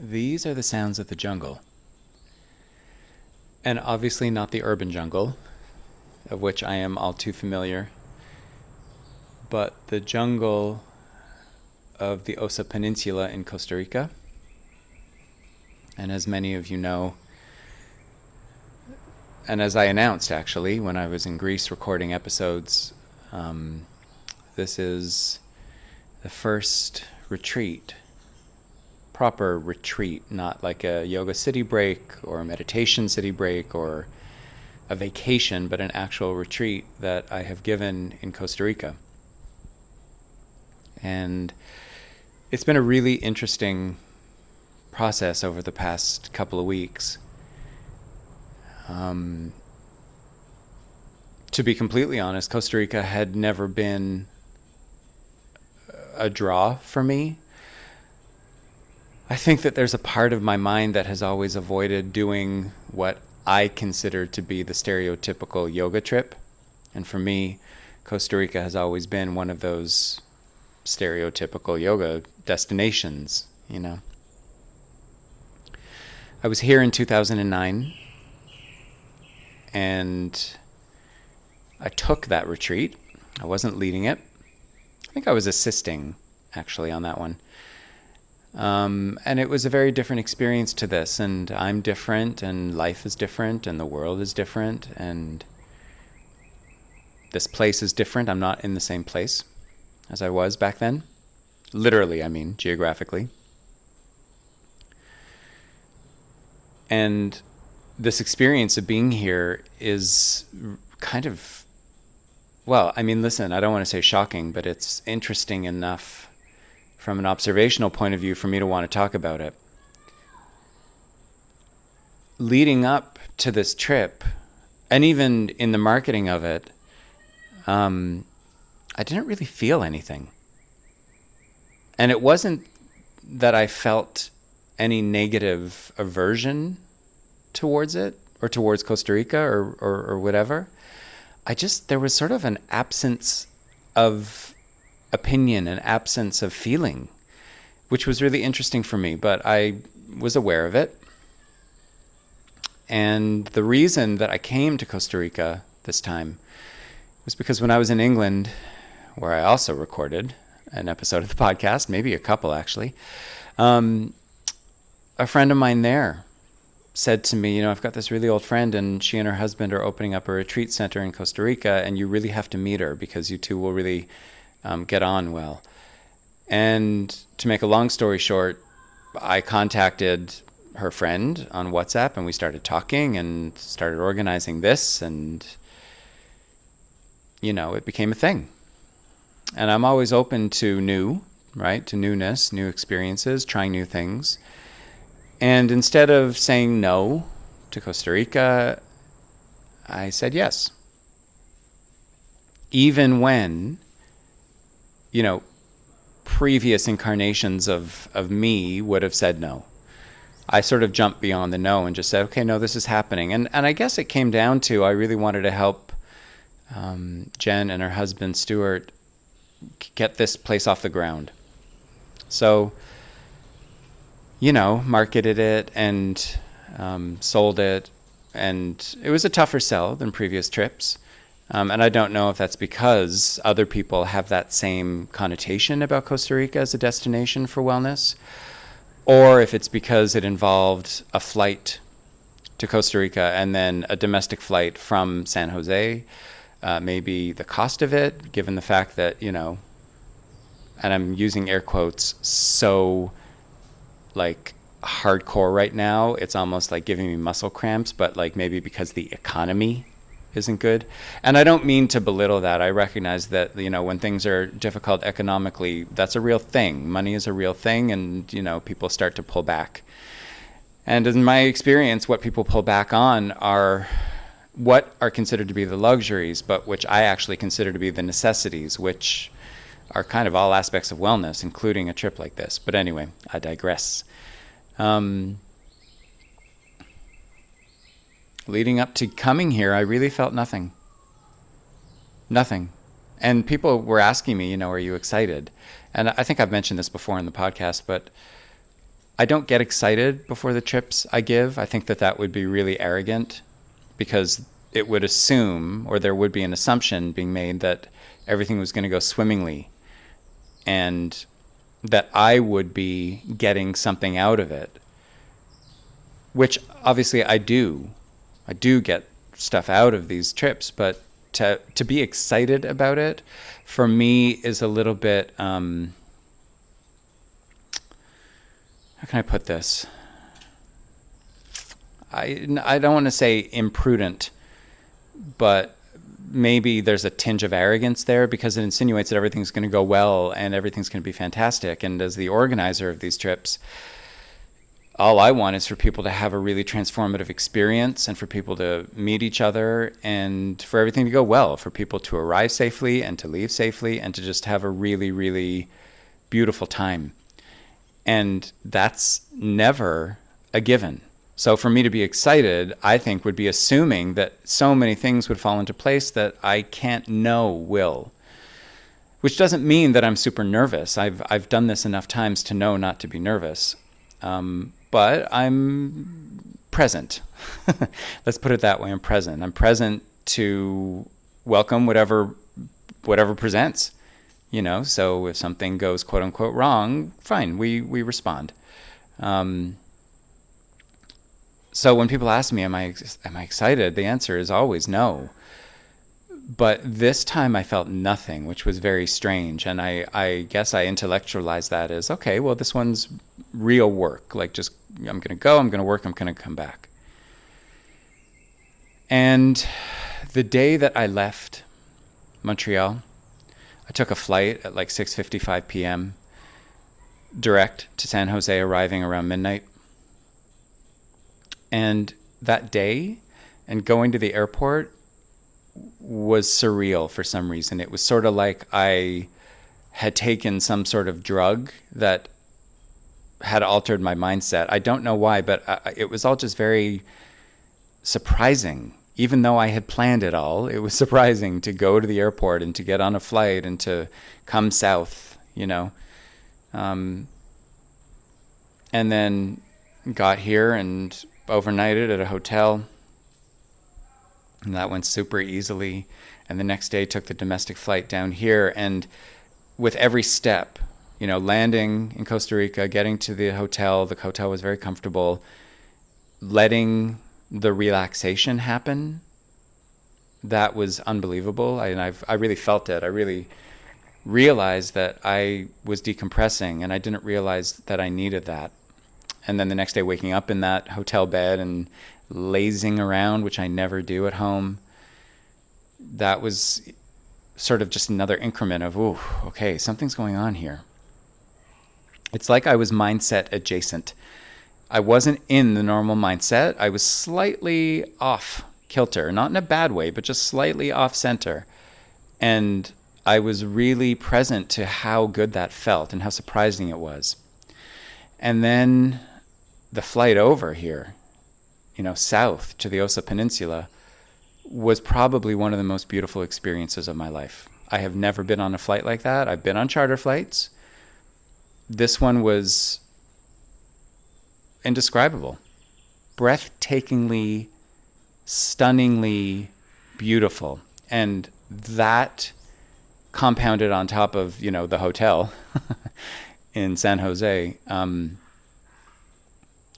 These are the sounds of the jungle. And obviously not the urban jungle, of which I am all too familiar, but the jungle of the Osa Peninsula in Costa Rica. And as many of you know, and as I announced actually when I was in Greece recording episodes, this is the first retreat, proper retreat, not like a yoga city break or a meditation city break or a vacation, but an actual retreat that I have given in Costa Rica. And it's been a really interesting process over the past couple of weeks. To be completely honest, Costa Rica had never been a draw for me. I think that there's a part of my mind that has always avoided doing what I consider to be the stereotypical yoga trip. And for me, Costa Rica has always been one of those stereotypical yoga destinations, you know. I was here in 2009, and I took that retreat. I wasn't leading it. I think I was assisting, actually, on that one. And it was a very different experience to this, and I'm different, and life is different, and the world is different, and this place is different. I'm not in the same place as I was back then. Literally, I mean, geographically. And this experience of being here is kind of, well, I mean, listen, I don't want to say shocking, but it's interesting enough from an observational point of view for me to want to talk about it. Leading up to this trip, and even in the marketing of it, I didn't really feel anything. And it wasn't that I felt any negative aversion towards it or towards Costa Rica or whatever. There was sort of an absence of opinion, an absence of feeling, which was really interesting for me, but I was aware of it. And the reason that I came to Costa Rica this time was because when I was in England, where I also recorded an episode of the podcast, maybe a couple actually, a friend of mine there said to me, I've got this really old friend, and she and her husband are opening up a retreat center in Costa Rica, and you really have to meet her because you two will really get on well. And to make a long story short, I contacted her friend on WhatsApp, and we started talking and started organizing this, and it became a thing. And I'm always open to new, right? To newness, new experiences, trying new things. And instead of saying no to Costa Rica, I said yes. Even when, previous incarnations of me would have said no. I sort of jumped beyond the no and just said, okay, no, this is happening. And I guess it came down to I really wanted to help Jen and her husband, Stuart, get this place off the ground. So, marketed it and sold it. And it was a tougher sell than previous trips. And I don't know if that's because other people have that same connotation about Costa Rica as a destination for wellness, or if it's because it involved a flight to Costa Rica and then a domestic flight from San Jose. Maybe the cost of it, given the fact that, and I'm using air quotes, so like hardcore right now, it's almost like giving me muscle cramps, but like maybe because the economy isn't good. And I don't mean to belittle that. I recognize that, when things are difficult economically, that's a real thing. Money is a real thing, and, people start to pull back. And in my experience, what people pull back on are what are considered to be the luxuries, but which I actually consider to be the necessities, which are kind of all aspects of wellness, including a trip like this. But anyway, I digress. Leading up to coming here, I really felt nothing. Nothing. And people were asking me, are you excited? And I think I've mentioned this before in the podcast, but I don't get excited before the trips I give. I think that would be really arrogant, because it would assume, or there would be an assumption being made, that everything was going to go swimmingly and that I would be getting something out of it, which obviously I do. I do get stuff out of these trips, but to be excited about it, for me, is a little bit, how can I put this? I don't want to say imprudent, but maybe there's a tinge of arrogance there, because it insinuates that everything's going to go well and everything's going to be fantastic. And as the organizer of these trips, all I want is for people to have a really transformative experience, and for people to meet each other, and for everything to go well, for people to arrive safely and to leave safely, and to just have a really, really beautiful time. And that's never a given. So for me to be excited, I think, would be assuming that so many things would fall into place that I can't know will. Which doesn't mean that I'm super nervous. I've done this enough times to know not to be nervous. But I'm present. Let's put it that way. I'm present. I'm present to welcome whatever presents. So if something goes quote unquote wrong, fine, we respond. So when people ask me, am I excited? The answer is always no. But this time I felt nothing, which was very strange. And I guess I intellectualized that as, okay, well, this one's real work. Like, just, I'm going to go, I'm going to work, I'm going to come back. And the day that I left Montreal, I took a flight at like 6:55 p.m. direct to San Jose, arriving around midnight. And that day, and going to the airport, was surreal for some reason. It was sort of like I had taken some sort of drug that had altered my mindset. I don't know why, but it was all just very surprising. Even though I had planned it all, it was surprising to go to the airport and to get on a flight and to come south, And then got here and overnighted at a hotel. And that went super easily. And the next day took the domestic flight down here. And with every step, landing in Costa Rica, getting to the hotel was very comfortable. Letting the relaxation happen, that was unbelievable. I really felt it. I really realized that I was decompressing, and I didn't realize that I needed that. And then the next day, waking up in that hotel bed and lazing around, which I never do at home, that was sort of just another increment of, ooh, okay, something's going on here. It's like I was mindset adjacent. I wasn't in the normal mindset. I was slightly off kilter, not in a bad way, but just slightly off center. And I was really present to how good that felt and how surprising it was. And then the flight over here, south to the Osa Peninsula, was probably one of the most beautiful experiences of my life. I have never been on a flight like that. I've been on charter flights. This one was indescribable, breathtakingly, stunningly beautiful. And that compounded on top of, the hotel in San Jose,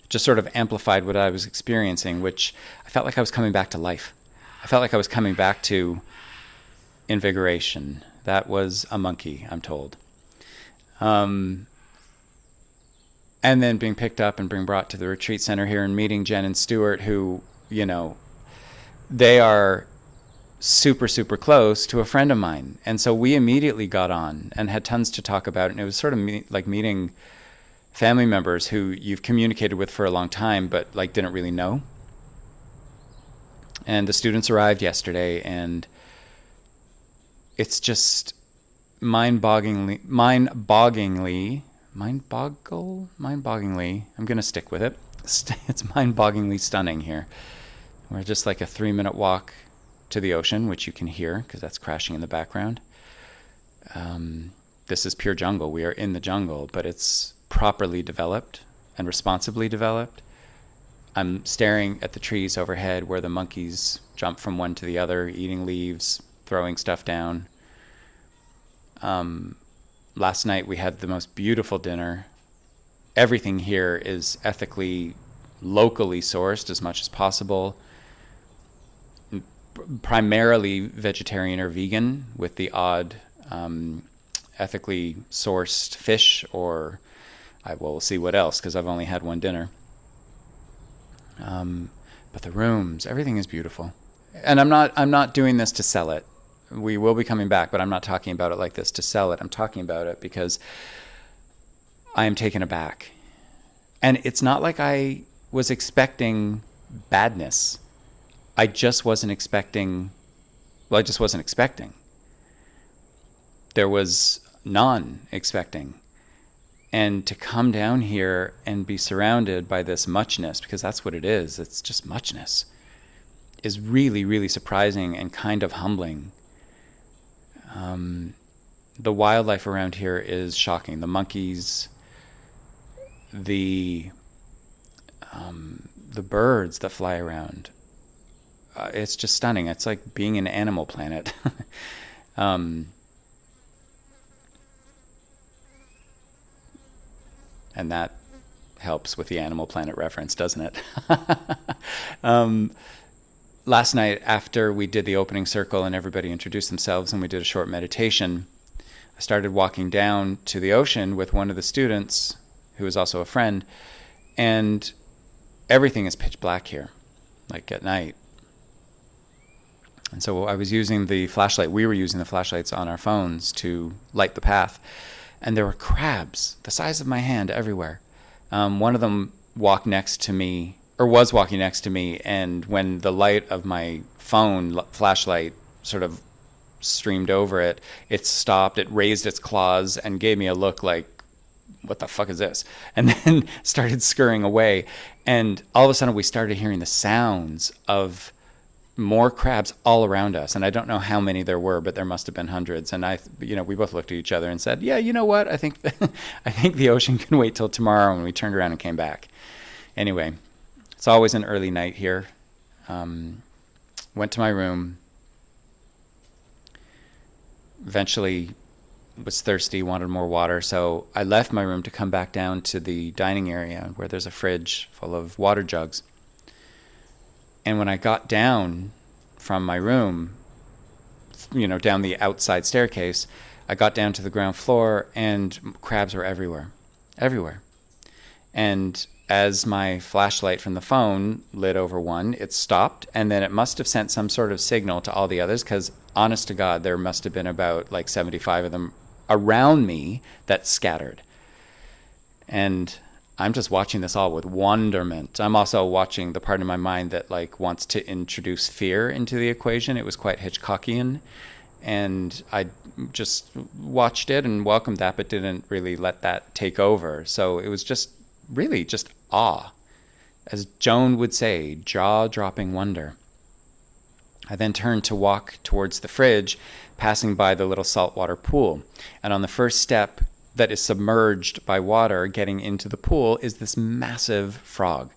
just sort of amplified what I was experiencing, which I felt like I was coming back to life. I felt like I was coming back to invigoration. That was a monkey, I'm told. And then being picked up and being brought to the retreat center here and meeting Jen and Stuart, who, they are super, super close to a friend of mine. And so we immediately got on and had tons to talk about. And it was sort of like meeting family members who you've communicated with for a long time, but like didn't really know. And the students arrived yesterday, and it's just mind-bogglingly, I'm going to stick with it. It's mind-bogglingly stunning here. We're just like a 3-minute walk to the ocean, which you can hear because that's crashing in the background. This is pure jungle. We are in the jungle, but it's properly developed and responsibly developed. I'm staring at the trees overhead where the monkeys jump from one to the other, eating leaves, throwing stuff down. Last night we had the most beautiful dinner. Everything here is ethically, locally sourced as much as possible. Primarily vegetarian or vegan, with the odd ethically sourced fish, or we'll see what else, because I've only had one dinner. But the rooms, everything is beautiful. And I'm not doing this to sell it. We will be coming back, but I'm not talking about it like this to sell it. I'm talking about it because I am taken aback. And it's not like I was expecting badness. I just wasn't expecting. There was non-expecting. And to come down here and be surrounded by this muchness, because that's what it is, it's just muchness, is really, really surprising and kind of humbling. The wildlife around here is shocking. The monkeys, the birds that fly around. It's just stunning. It's like being in Animal Planet. And that helps with the Animal Planet reference, doesn't it? Last night, after we did the opening circle and everybody introduced themselves and we did a short meditation, I started walking down to the ocean with one of the students, who is also a friend, and everything is pitch black here, like at night. And so I was using the flashlight. We were using the flashlights on our phones to light the path. And there were crabs the size of my hand everywhere. One of them was walking next to me, and when the light of my phone flashlight sort of streamed over it, it stopped, it raised its claws and gave me a look like, what the fuck is this? And then started scurrying away. And all of a sudden we started hearing the sounds of more crabs all around us, and I don't know how many there were, but there must have been hundreds. And we both looked at each other and said, "Yeah, you know what? I think I think the ocean can wait till tomorrow." And we turned around and came back. Anyway, it's always an early night here. Went to my room. Eventually, was thirsty, wanted more water, so I left my room to come back down to the dining area where there's a fridge full of water jugs. And when I got down from my room, down the outside staircase, I got down to the ground floor and crabs were everywhere. And as my flashlight from the phone lit over one, it stopped, and then it must have sent some sort of signal to all the others, because honest to God, there must have been about like 75 of them around me that scattered. And I'm just watching this all with wonderment. I'm also watching the part of my mind that like wants to introduce fear into the equation. It was quite Hitchcockian, and I just watched it and welcomed that, but didn't really let that take over. So it was just really just awe. As Joan would say, jaw-dropping wonder. I then turned to walk towards the fridge, passing by the little saltwater pool. And on the first step that is submerged by water getting into the pool is this massive frog,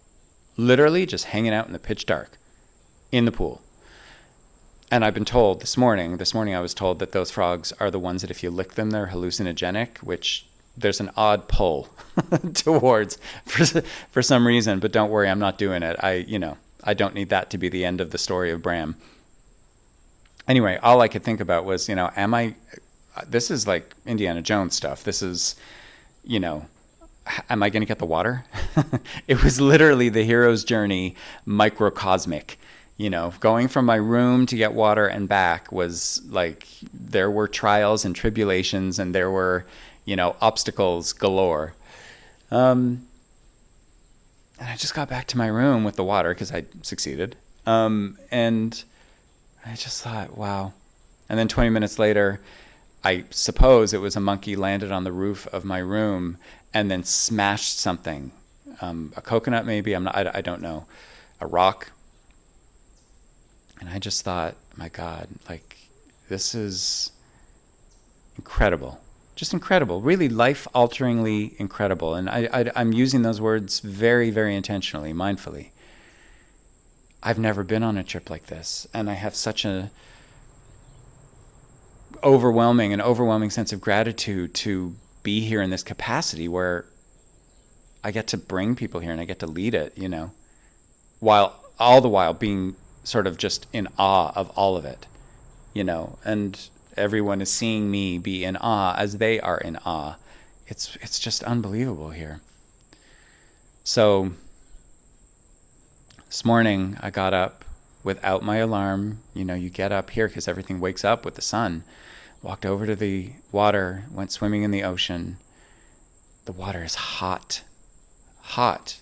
literally just hanging out in the pitch dark in the pool. And I've been told this morning I was told that those frogs are the ones that if you lick them, they're hallucinogenic, which there's an odd pull towards for some reason. But don't worry, I'm not doing it. I don't need that to be the end of the story of Bram. Anyway, all I could think about was, this is like Indiana Jones stuff. This is, am I going to get the water? It was literally the hero's journey, microcosmic. Going from my room to get water and back was like, there were trials and tribulations and there were, obstacles galore. And I just got back to my room with the water because I succeeded. And I just thought, wow. And then 20 minutes later, I suppose it was a monkey landed on the roof of my room and then smashed something. A coconut maybe, I don't know. A rock. And I just thought, my God, like, this is incredible. Just incredible. Really life-alteringly incredible. And I'm using those words very, very intentionally, mindfully. I've never been on a trip like this. And I have such an overwhelming sense of gratitude to be here in this capacity where I get to bring people here and I get to lead it, while all the while being sort of just in awe of all of it, and everyone is seeing me be in awe as they are in awe. It's just unbelievable here. So this morning I got up without my alarm. You get up here because everything wakes up with the sun. Walked over to the water, went swimming in the ocean. The water is hot,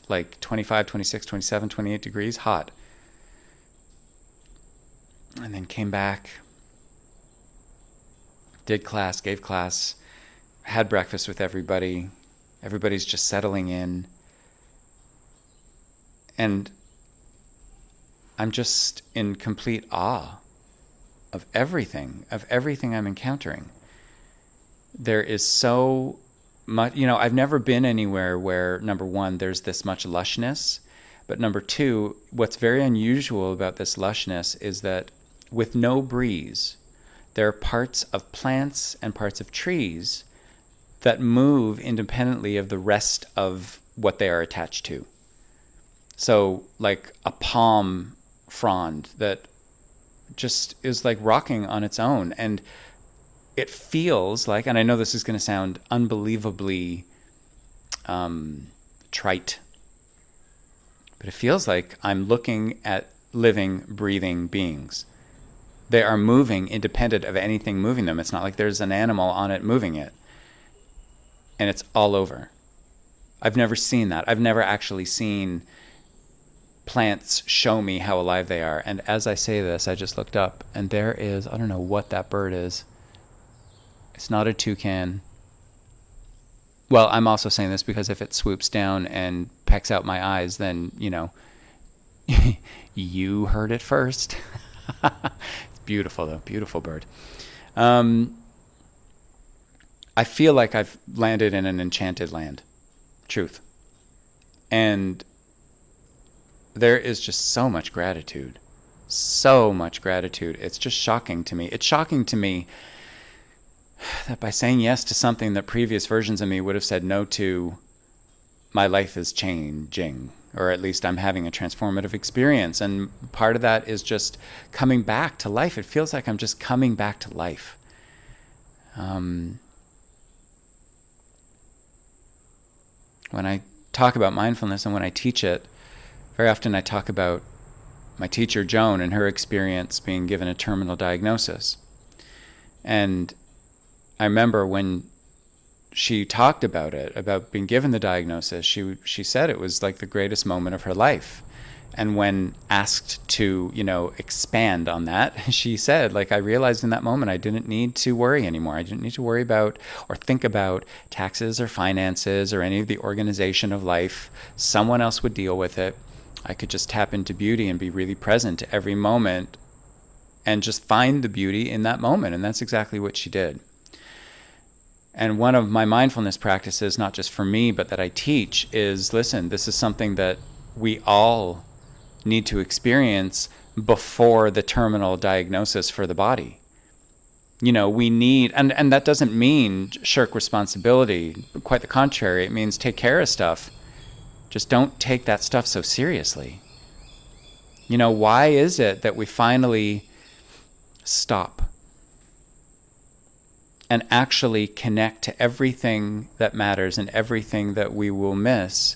like 25, 26, 27, 28 degrees, hot. And then came back, gave class, had breakfast with everybody. Everybody's just settling in. And I'm just in complete awe of everything I'm encountering. There is so much, I've never been anywhere where, number one, there's this much lushness. But number two, what's very unusual about this lushness is that with no breeze, there are parts of plants and parts of trees that move independently of the rest of what they are attached to. So like a palm frond that just is like rocking on its own. And it feels like, and I know this is going to sound unbelievably trite, but it feels like I'm looking at living, breathing beings. They are moving independent of anything moving them. It's not like there's an animal on it moving it. And it's all over. I've never seen that. I've never actually seen plants show me how alive they are. And as I say this, I just looked up and there is, I don't know what that bird is. It's not a toucan. Well, I'm also saying this because if it swoops down and pecks out my eyes, then, you heard it first. It's beautiful, though. Beautiful bird. I feel like I've landed in an enchanted land. Truth. And there is just so much gratitude. So much gratitude. It's just shocking to me. It's shocking to me that by saying yes to something that previous versions of me would have said no to, my life is changing, or at least I'm having a transformative experience. And part of that is just coming back to life. It feels like I'm just coming back to life. When I talk about mindfulness and when I teach it, very often I talk about my teacher, Joan, and her experience being given a terminal diagnosis. And I remember when she talked about it, about being given the diagnosis, she said it was like the greatest moment of her life. And when asked to, expand on that, she said, I realized in that moment I didn't need to worry anymore. I didn't need to worry about or think about taxes or finances or any of the organization of life. Someone else would deal with it. I could just tap into beauty and be really present to every moment and just find the beauty in that moment. And that's exactly what she did. And one of my mindfulness practices, not just for me, but that I teach is, listen, this is something that we all need to experience, before the terminal diagnosis for the body. We need, and that doesn't mean shirk responsibility. Quite the contrary. It means take care of stuff. Just don't take that stuff so seriously. Why is it that we finally stop and actually connect to everything that matters and everything that we will miss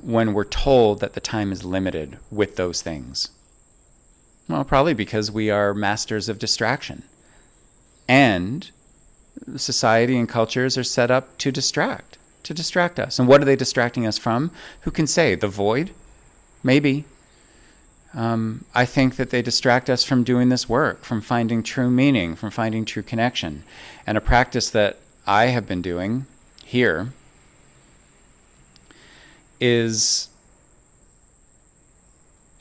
when we're told that the time is limited with those things? Well, probably because we are masters of distraction. And society and cultures are set up to distract us. And what are they distracting us from? Who can say? The void? Maybe. I think that they distract us from doing this work, from finding true meaning, from finding true connection. And a practice that I have been doing here is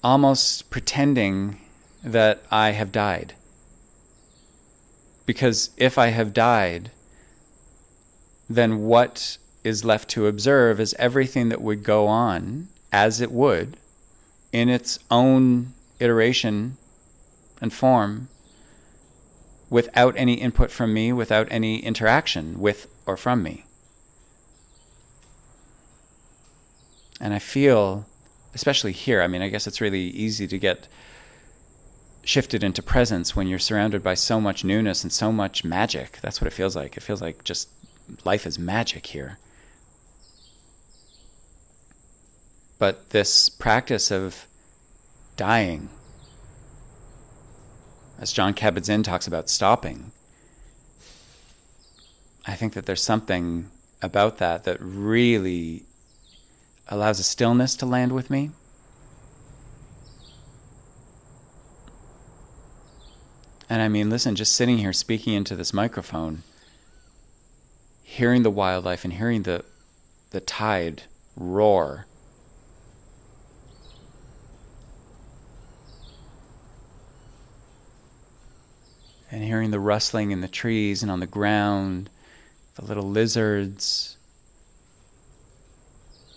almost pretending that I have died. Because if I have died, then what is left to observe is everything that would go on as it would in its own iteration and form without any input from me, without any interaction with or from me. And I feel, especially here, I guess it's really easy to get shifted into presence when you're surrounded by so much newness and so much magic. That's what it feels like. It feels like just life is magic here. But this practice of dying, as John Kabat-Zinn talks about stopping, I think that there's something about that really allows a stillness to land with me. And listen, just sitting here speaking into this microphone, hearing the wildlife and hearing the tide roar, and hearing the rustling in the trees and on the ground, the little lizards,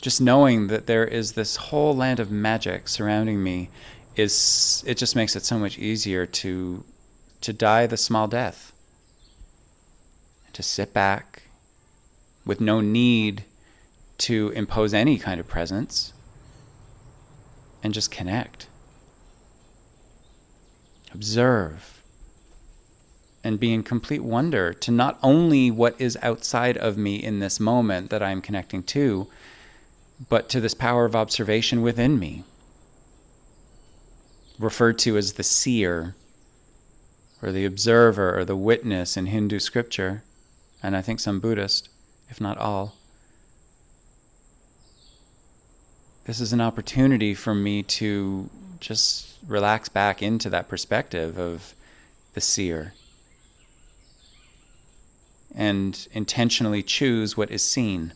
just knowing that there is this whole land of magic surrounding me, it just makes it so much easier to die the small death, to sit back with no need to impose any kind of presence and just connect, observe, and be in complete wonder to not only what is outside of me in this moment that I'm connecting to, but to this power of observation within me, referred to as the seer, or the observer, or the witness in Hindu scripture, and I think some Buddhist, if not all. This is an opportunity for me to just relax back into that perspective of the seer and intentionally choose what is seen,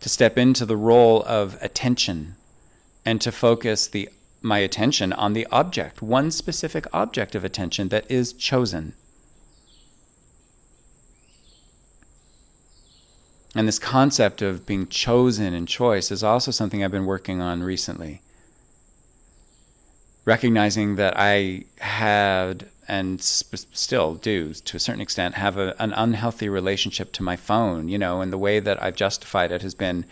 to step into the role of attention and to focus my attention on the object, one specific object of attention that is chosen. And this concept of being chosen and choice is also something I've been working on recently. Recognizing that I had, and still do to a certain extent, have an unhealthy relationship to my phone, and the way that I've justified it has been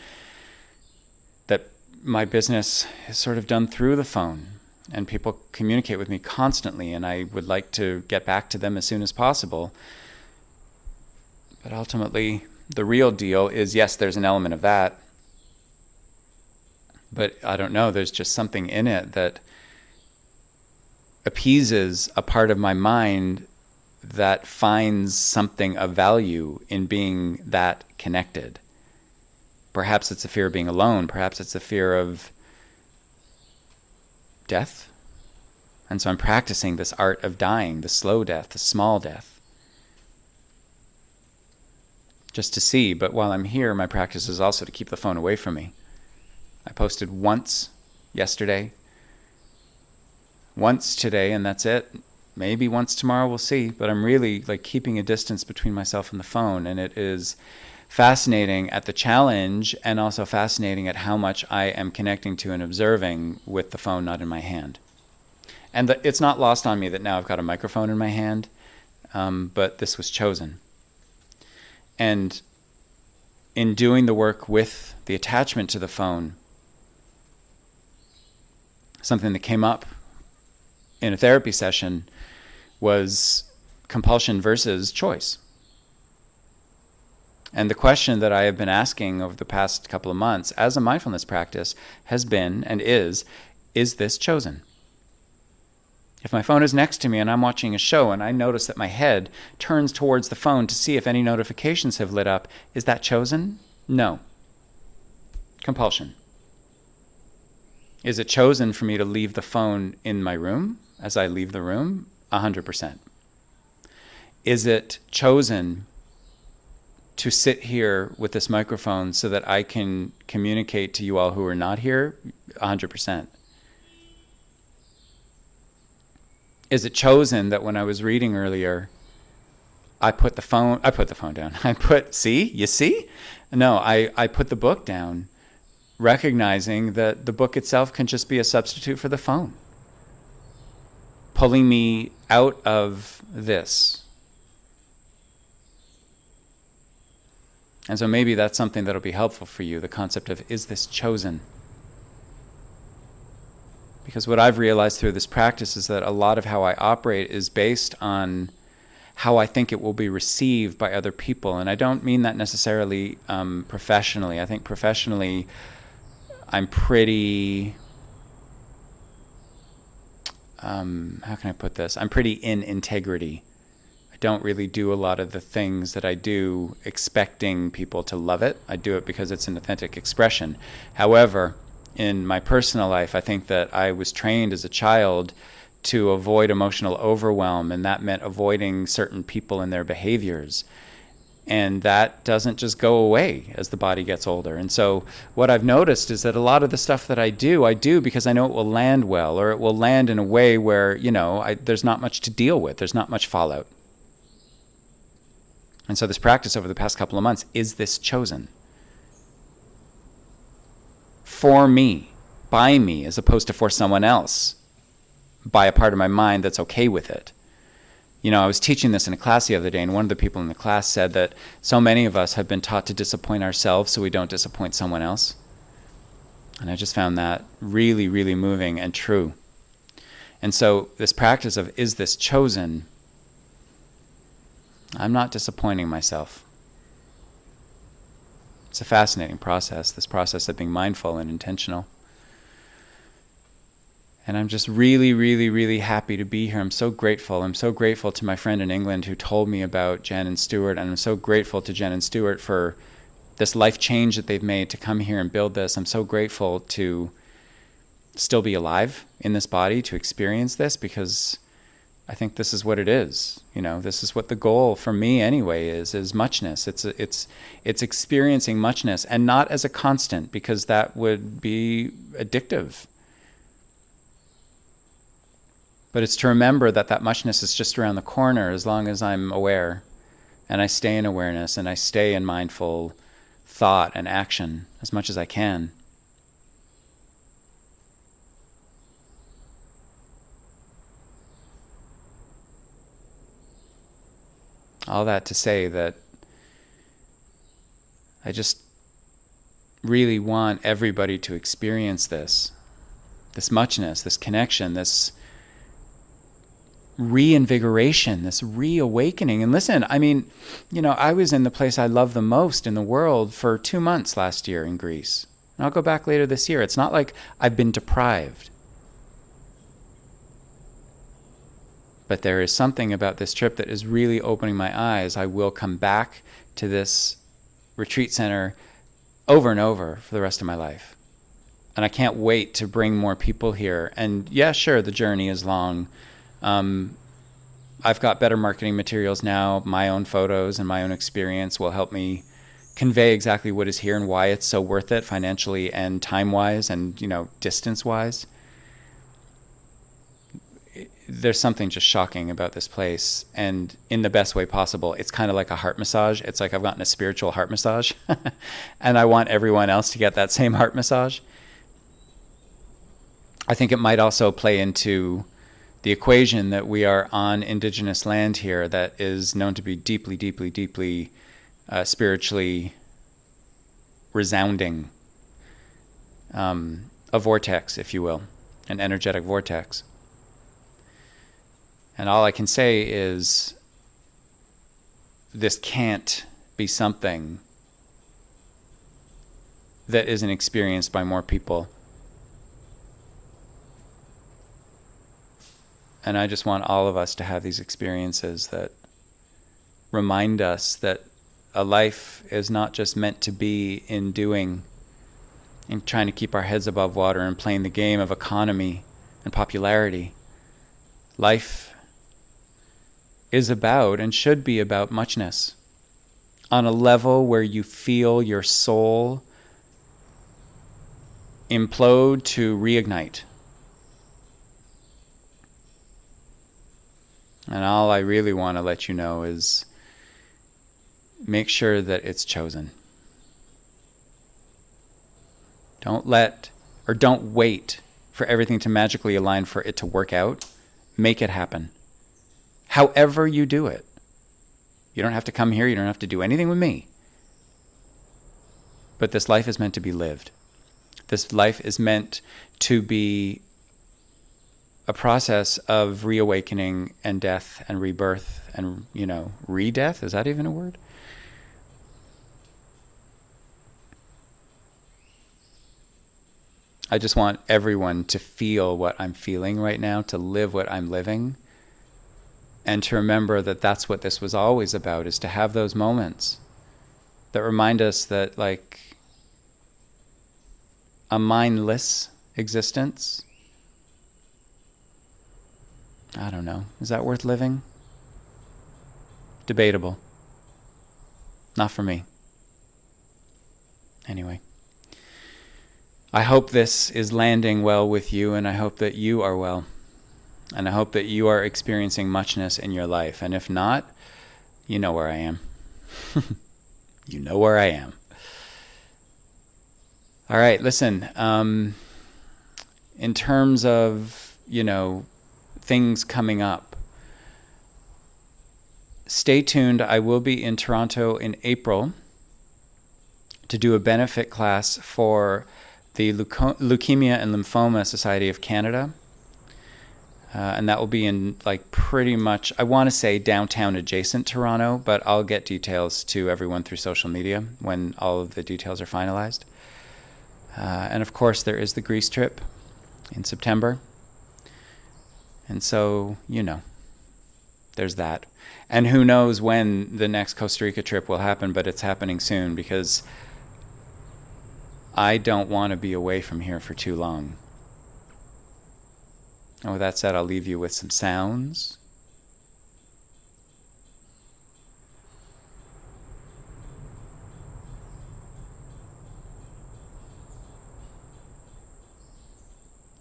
that my business is sort of done through the phone, and people communicate with me constantly, and I would like to get back to them as soon as possible. But ultimately, the real deal is, yes, there's an element of that, but I don't know, there's just something in it that appeases a part of my mind that finds something of value in being that connected. Perhaps it's a fear of being alone. Perhaps it's a fear of death. And so I'm practicing this art of dying, the slow death, the small death, just to see. But while I'm here, my practice is also to keep the phone away from me. I posted once yesterday, once today, and that's it. Maybe once tomorrow, we'll see. But I'm really keeping a distance between myself and the phone, and it is fascinating at the challenge and also fascinating at how much I am connecting to and observing with the phone not in my hand. And it's not lost on me that now I've got a microphone in my hand, but this was chosen. And in doing the work with the attachment to the phone, something that came up in a therapy session was compulsion versus choice. And the question that I have been asking over the past couple of months as a mindfulness practice has been and is this chosen? If my phone is next to me and I'm watching a show and I notice that my head turns towards the phone to see if any notifications have lit up, is that chosen? No. Compulsion. Is it chosen for me to leave the phone in my room as I leave the room? 100%. Is it chosen to sit here with this microphone so that I can communicate to you all who are not here? 100%. Is it chosen that when I was reading earlier, I put the phone down. You see? No, I put the book down, recognizing that the book itself can just be a substitute for the phone, pulling me out of this. And so maybe that's something that'll be helpful for you, the concept of, is this chosen? Because what I've realized through this practice is that a lot of how I operate is based on how I think it will be received by other people. And I don't mean that necessarily professionally. I think professionally, I'm pretty, how can I put this? I'm pretty in integrity. I don't really do a lot of the things that I do expecting people to love it. I do it because it's an authentic expression. However, in my personal life, I think that I was trained as a child to avoid emotional overwhelm, and that meant avoiding certain people and their behaviors. And that doesn't just go away as the body gets older. And so what I've noticed is that a lot of the stuff that I do because I know it will land well, or it will land in a way where, there's not much to deal with. There's not much fallout. And so this practice over the past couple of months, is this chosen? For me, by me, as opposed to for someone else, by a part of my mind that's okay with it. I was teaching this in a class the other day, and one of the people in the class said that so many of us have been taught to disappoint ourselves so we don't disappoint someone else. And I just found that really, really moving and true. And so this practice of, is this chosen? I'm not disappointing myself. It's a fascinating process, this process of being mindful and intentional. And I'm just really, really, really happy to be here. I'm so grateful. I'm so grateful to my friend in England who told me about Jen and Stuart. And I'm so grateful to Jen and Stuart for this life change that they've made to come here and build this. I'm so grateful to still be alive in this body, to experience this, because I think this is what it is. This is what the goal for me anyway is muchness. It's experiencing muchness, and not as a constant, because that would be addictive. But it's to remember that muchness is just around the corner as long as I'm aware, and I stay in awareness, and I stay in mindful thought and action as much as I can. All that to say that I just really want everybody to experience this muchness, this connection, this reinvigoration, this reawakening. And listen, I was in the place I love the most in the world for 2 months last year in Greece. And I'll go back later this year. It's not like I've been deprived. But there is something about this trip that is really opening my eyes. I will come back to this retreat center over and over for the rest of my life. And I can't wait to bring more people here. And yeah, sure, the journey is long. I've got better marketing materials now. My own photos and my own experience will help me convey exactly what is here and why it's so worth it financially and time-wise and, distance-wise. there's something just shocking about this place, and in the best way possible. It's kind of like a heart massage. It's like I've gotten a spiritual heart massage, and I want everyone else to get that same heart massage. I think it might also play into the equation that we are on indigenous land here that is known to be deeply, deeply, deeply spiritually resounding, a vortex, if you will, an energetic vortex. And all I can say is this can't be something that isn't experienced by more people. And I just want all of us to have these experiences that remind us that a life is not just meant to be in doing and trying to keep our heads above water and playing the game of economy and popularity. Life is about and should be about muchness on a level where you feel your soul implode to reignite. And all I really want to let you know is make sure that it's chosen. Don't wait for everything to magically align for it to work out. Make it happen. However you do it. You don't have to come here. You don't have to do anything with me. But this life is meant to be lived. This life is meant to be a process of reawakening and death and rebirth and, re-death. Is that even a word? I just want everyone to feel what I'm feeling right now, to live what I'm living, and to remember that that's what this was always about, is to have those moments that remind us that, like, a mindless existence, I don't know, is that worth living? Debatable. Not for me. Anyway. I hope this is landing well with you, and I hope that you are well. And I hope that you are experiencing muchness in your life. And if not, you know where I am. You know where I am. All right, listen. In terms of, things coming up, stay tuned. I will be in Toronto in April to do a benefit class for the Leukemia and Lymphoma Society of Canada. And that will be in pretty much, I want to say downtown adjacent Toronto, but I'll get details to everyone through social media when all of the details are finalized. And of course, there is the Greece trip in September. And so, there's that. And who knows when the next Costa Rica trip will happen, but it's happening soon because I don't want to be away from here for too long. And with that said, I'll leave you with some sounds.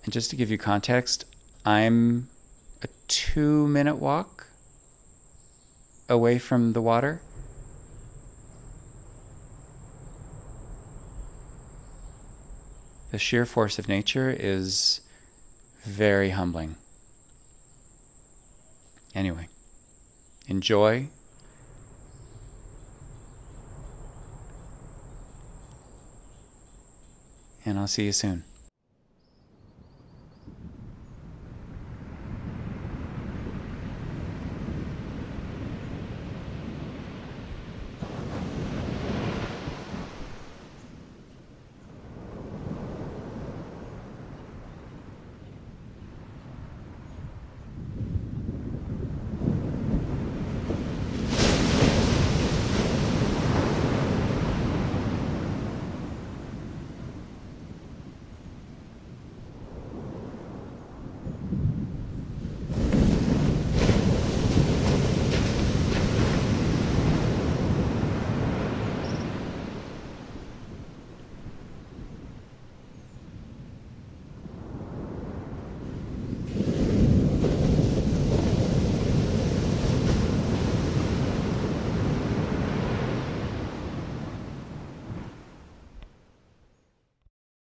And just to give you context, I'm a 2-minute walk away from the water. The sheer force of nature is very humbling. Anyway, enjoy. And I'll see you soon.